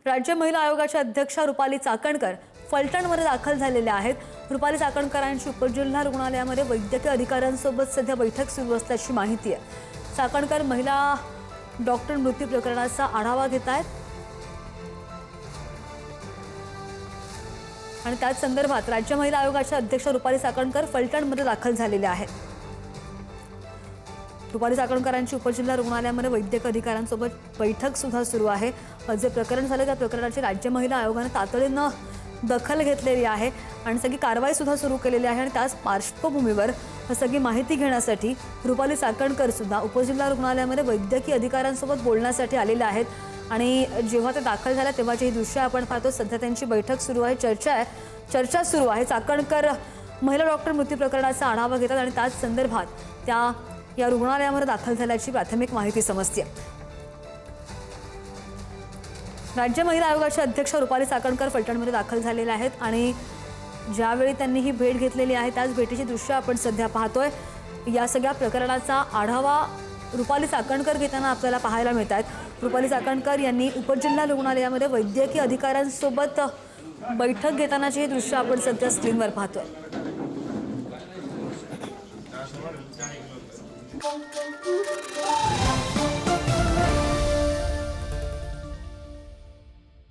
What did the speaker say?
राज्य महिला आयोगाच्या अध्यक्षा रुपाली चाकणकर फलटणमध्ये दाखल झालेल्या आहेत। रुपाली चाकणकरांची उपजिल्हा रुग्णालयामध्ये वैद्यकीय अधिकाऱ्यांसोबत सध्या बैठक सुरू असल्याची माहिती आहे। चाकणकर महिला डॉक्टर मृत्यू प्रकरणाचा आढावा घेत आहेत आणि त्याच संदर्भात राज्य महिला आयोगाच्या अध्यक्ष रुपाली चाकणकर फलटणमध्ये दाखल झालेल्या आहेत। रुपाली चाकणकरांची उपजिल्हा रुग्णालयामध्ये वैद्यकीय अधिकाऱ्यांसोबत बैठक सुद्धा सुरू आहे। जे प्रकरण झाले त्या प्रकरणाची राज्य महिला आयोगाने तातडीने दखल घेतलेली आहे आणि सगळी कारवाई सुद्धा सुरू केलेली आहे आणि त्याच पार्श्वभूमीवर सगळी माहिती घेण्यासाठी रुपाली चाकणकर सुद्धा उपजिल्हा रुग्णालयामध्ये वैद्यकीय अधिकाऱ्यांसोबत बोलण्यासाठी आलेले आहेत। आणि जेव्हा ते दाखल झाले तेव्हाची ही दृश्य आपण पाहतो। सध्या त्यांची बैठक सुरू आहे, चर्चा सुरू आहे। चाकणकर महिला डॉक्टर मृत्यू प्रकरणाचा आढावा घेतात आणि त्याच संदर्भात त्या या रुग्णालयामध्ये दाखल झाल्याची प्राथमिक माहिती समजते। राज्य महिला आयोगाच्या अध्यक्ष रुपाली चाकणकर फलटणमध्ये दाखल झालेल्या आहेत आणि ज्यावेळी त्यांनी ही भेट घेतलेली आहे त्याच भेटीची दृश्य आपण सध्या पाहतोय। या सगळ्या प्रकरणाचा आढावा रुपाली चाकणकर घेताना आपल्याला पाहायला मिळत आहेत। रुपाली चाकणकर यांनी उपजिल्हा रुग्णालयामध्ये वैद्यकीय अधिकाऱ्यांसोबत बैठक घेतानाची हे दृश्य आपण सध्या स्क्रीनवर पाहतोय।